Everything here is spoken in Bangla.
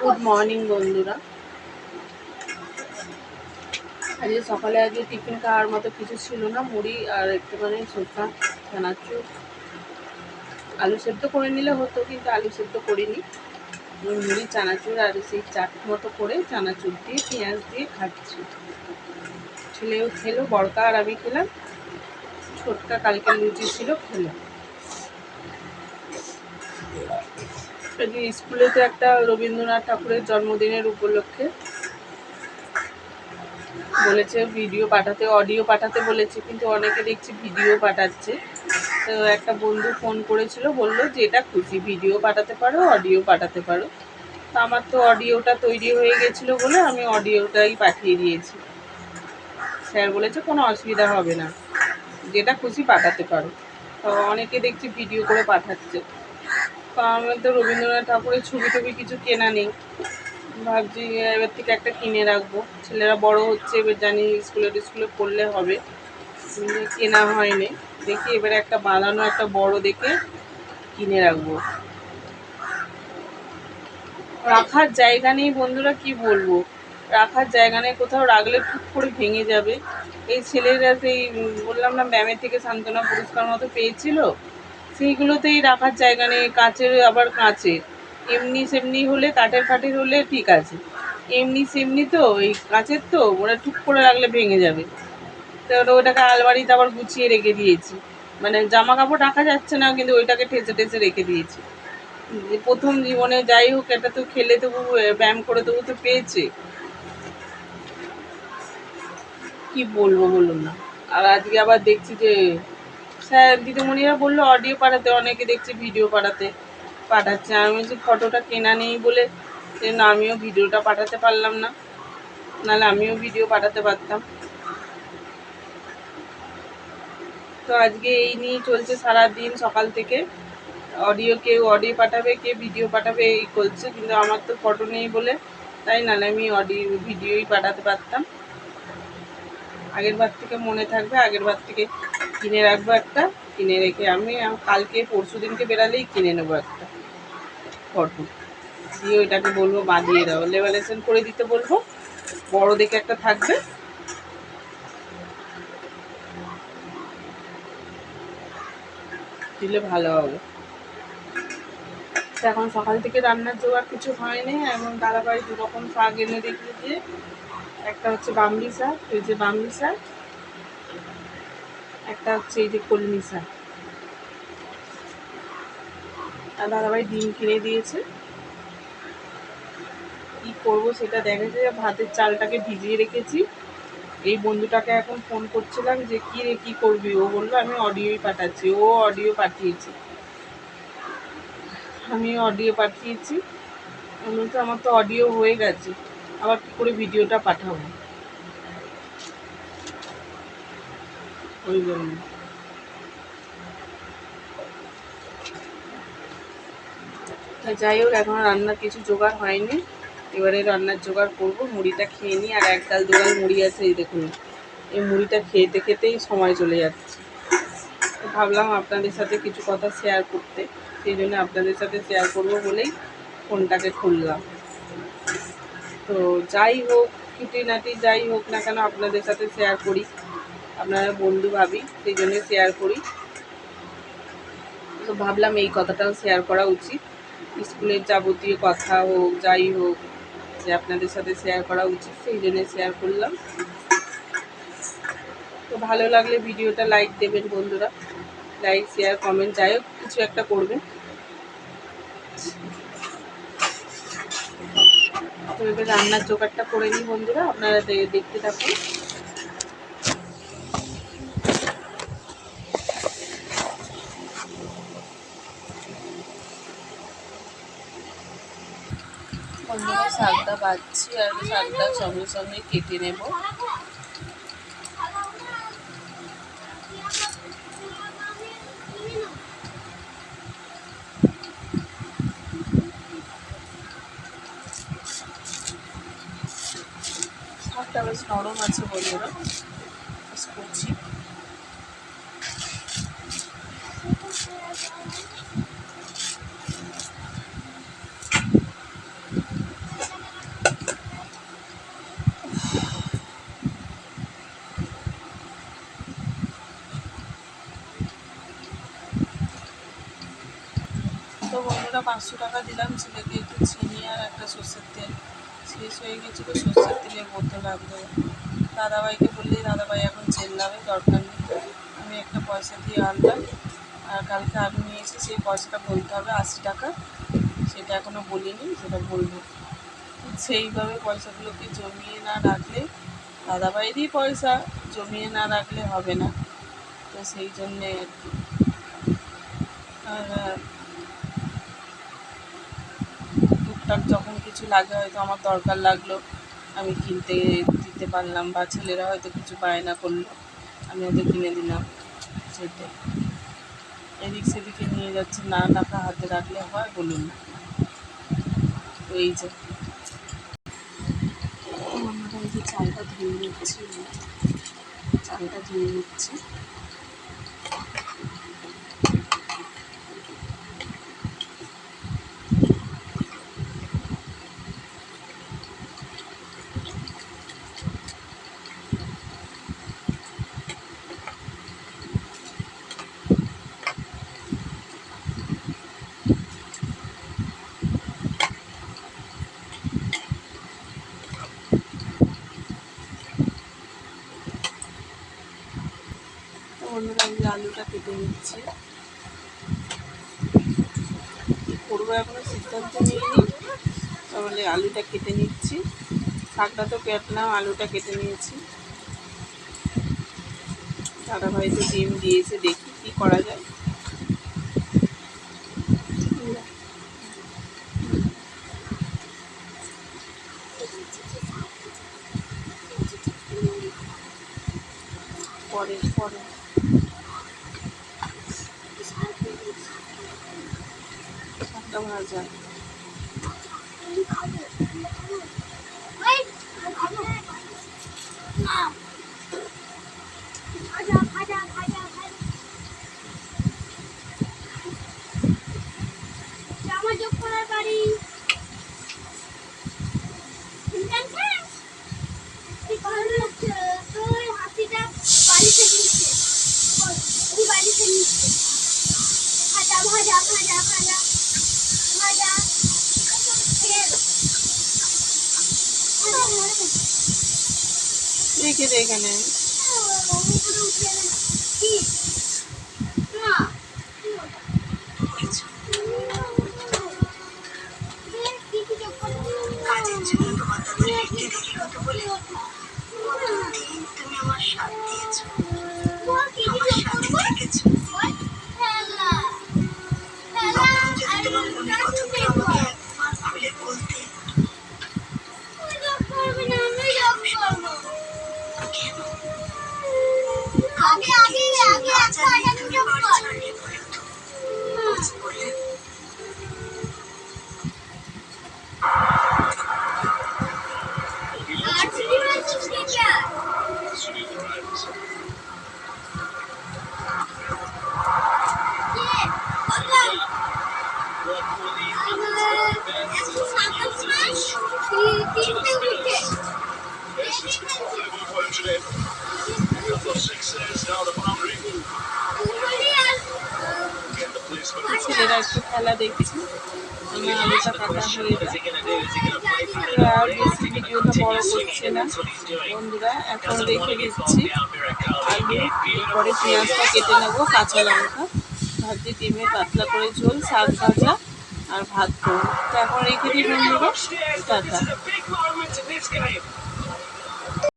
গুড মর্নিং বন্ধুরা। আজকে সকালে টিফিন খাওয়ার মতো কিছু ছিল না, মুড়ি আর একটুখানি শসা, চানাচুর, আলু সেদ্ধ করে নিলে হতো, কিন্তু আলু সেদ্ধ করিনি। মুড়ি, চানাচুর আর সেই চাট মতো করে চানাচুর দিয়ে পেঁয়াজ দিয়ে খাচ্ছি। ছেলেও খেলো, বড়কা আর আমি খেলাম, ছোটকা কালকে লুচি ছিল খেলো। স্কুলেতে একটা রবীন্দ্রনাথ ঠাকুরের জন্মদিনের উপলক্ষে বলেছে ভিডিও পাঠাতে, অডিও পাঠাতে বলেছে, কিন্তু অনেকে দেখছি ভিডিও পাঠাচ্ছে। তো একটা বন্ধু ফোন করেছিল, বললো যে এটা খুশি, ভিডিও পাঠাতে পারো, অডিও পাঠাতে পারো। তো আমার তো অডিওটা তৈরি হয়ে গেছিলো বলে আমি অডিওটাই পাঠিয়ে দিয়েছি। স্যার বলেছে কোনো অসুবিধা হবে না, যেটা খুশি পাঠাতে পারো। তো অনেকে দেখছি ভিডিও করে পাঠাচ্ছে। তো আমার তো রবীন্দ্রনাথ ঠাকুরের ছবি টবি কিছু কেনা নেই, ভাবছি এবার থেকে একটা কিনে রাখবো। ছেলেরা বড় হচ্ছে, এবার জানি স্কুলে পড়লে হবে, কেনা হয়নি। দেখি এবারে একটা বাঁধানো একটা বড় দেখে কিনে রাখবো। রাখার জায়গা নেই বন্ধুরা, কি বলবো, রাখার জায়গা নেই, কোথাও রাখলে টুক করে ভেঙে যাবে। এই ছেলেরা সেই বললাম না ব্যায়ামের থেকে সান্ত্বনা পুরস্কার মতো পেয়েছিল, সেইগুলোতেই রাখার জায়গা নেই। কাঁচের, আবার কাঁচের, এমনি সেমনি হলে কাঠের ফাটের হলে ঠিক আছে, এমনি সেমনি তো এই কাঁচের, তো ওরা টুক করে রাখলে ভেঙে যাবে। তো ওটাকে আলমারিতে আবার গুছিয়ে রেখে দিয়েছি, মানে জামা কাপড় রাখা যাচ্ছে না, কিন্তু ওইটাকে ঠেসে ঠেসে রেখে দিয়েছি। প্রথম জীবনে যাই হোক, এটা তো খেলে তবু ব্যায়াম করে তবু তো পেয়েছে, কি বলবো বলুন না। আর আজকে আবার দেখছি যে স্যার দিদিমণিরা বললো অডিও পাঠাতে, অনেকে দেখছি ভিডিও পাঠাচ্ছে। আমি যে ফটোটা কেনা নেই বলে না, আমিও ভিডিওটা পাঠাতে পারলাম না, নাহলে আমিও ভিডিও পাঠাতে পারতাম। তো আজকে এই নিয়েই চলছে সারা দিন, সকাল থেকে কেউ অডিও পাঠাবে, কে ভিডিও পাঠাবে, এই করছে। কিন্তু আমার তো ফটো নেই বলে, তাই নাহলে আমি ভিডিওই পাঠাতে পারতাম। আগের বার থেকে মনে থাকবে, আগের বার থেকে কিনে রাখবো একটা, কিনে রেখে আমি কালকে পরশু দিনকে বেরালেই কিনে নেবো একটা ফটো, দিয়ে ওইটাকে বলবো বাঁধিয়ে দাও, লেমিনেশন করে দিতে বলবো, বড় দেখে একটা থাকবে, দিলে ভালো হবে। এখন সকাল থেকে রান্নার জোগাড় কিছু হয়নি, এবং দাদাভাই দুরকম শাক এনে রেখে দিয়ে, একটা হচ্ছে বামলি শাক, এই যে বামলি শাক, একটা হচ্ছে এই যে কলমি শাক। আর দাদাভাই ডিম কিনে দিয়েছে, কি করবো সেটা দেখেছে। ভাতের চালটাকে ভিজিয়ে রেখেছি। এই বন্ধুটাকে এখন ফোন করছিলাম যে কি রে কি করবি, ও বললো আমি অডিওই পাঠাচ্ছি। ও অডিও পাঠিয়েছি, আমিও অডিও পাঠিয়েছি। আমি বলছি আমার তো অডিও হয়ে গেছে, আবার কি করে ভিডিওটা পাঠাবো, ওই জন্য। যাই হোক, এখন রান্নার কিছু জোগাড় হয়নি, এবারে রান্নার জোগাড় করবো। মুড়িটা খেয়ে নিই, আর এক ডাল দু ডাল মুড়ি আছে, এই দেখুন, এই মুড়িটা খেতে খেতেই সময় চলে যাচ্ছে। তো ভাবলাম আপনাদের সাথে কিছু কথা শেয়ার করতে, সেই জন্য আপনাদের সাথে শেয়ার করবো বলেই ফোনটাকে খুললাম। তো যাই হোক, খুঁটিনাটি যাই হোক না কেন আপনাদের সাথে শেয়ার করি, আপনারা বন্ধু ভাবি, সেই জন্য শেয়ার করি। তো ভাবলাম এই কথাটাও শেয়ার করা উচিত, স্কুলের যাবতীয় কথা হোক যাই হোক, যে আপনাদের সাথে শেয়ার করা উচিত, সেই জন্য শেয়ার করলাম। তো ভালো লাগলে ভিডিওটা লাইক দেবেন বন্ধুরা, লাইক শেয়ার কমেন্ট যাই হোক কিছু একটা করবেন। তো এবার রান্নার জোগাড়টা করে নিই বন্ধুরা, আপনারা দেখতে থাকুন। বন্ধুরা শাকটা বাচ্ছি, আর শাকটা সঙ্গে সঙ্গে কেটে নেব। শাকটা বেশ নরম আছে বন্ধুরা, করছি। 500 টাকা দিলাম ছেলেকে, একটু চিনি আর একটা সর্ষের তেল শেষ হয়ে গেছিলো, সর্ষের তেলের বোতল রাখবো। দাদাভাইকে বললেই দাদাভাই এখন চেল্লাবে, দরকার নেই। আমি একটা পয়সা দিয়ে আনলাম, আর কালকে আলু নিয়েছি, সেই পয়সাটা বলতে হবে 80 টাকা, সেটা এখনও বলিনি, সেটা বলবো। সেইভাবে পয়সাগুলোকে জমিয়ে না রাখলে, দাদাভাইয়েরই পয়সা, জমিয়ে না রাখলে হবে না। তো সেই জন্যে আর কি। আর টুকটাক যখন কিছু লাগে, হয়তো আমার দরকার লাগলো, আমি কিনতে দিতে পারলাম, বা ছেলেরা হয়তো কিছু বায়না করলো, আমি হয়তো কিনে দিলাম। সেটাই, এদিক সেদিকে নিয়ে যাচ্ছে, না টাকা হাতে রাখলে হয় বলুন? তো এই যে আমরা এই যে চালটা ধুয়ে নিচ্ছি, চালটা ধুয়ে নিচ্ছি। বন্ধুরা আমি আলুটা কেটে নিচ্ছি, কী করবো এখনো সিদ্ধান্ত নিইনি, তাহলে আলুটা কেটে নিচ্ছি। শাকটা তো কাটলাম, আলুটা কেটে নিয়েছি। দাদাভাই তো ডিম দিয়েছে, দেখি কী করা যায়। পরে পরে শাকটা ভাজা, রেখে দে এখানে। ছেলেরা একটু খেলা দেখছি, আমার আলুটা কাটা হয়ে যায়। আর বেশি ভিডিওটা বড় করছে না বন্ধুরা, এখন রেখে দিচ্ছি আলু, এরপরে পেঁয়াজটা কেটে নেবো, কাঁচা লঙ্কা ভাজি, ডিমের পাতলা করে ঝোল, শাক ভাজা আর ভাত করবো। তো এখন রেখে দিই বন্ধুরা, টাটা।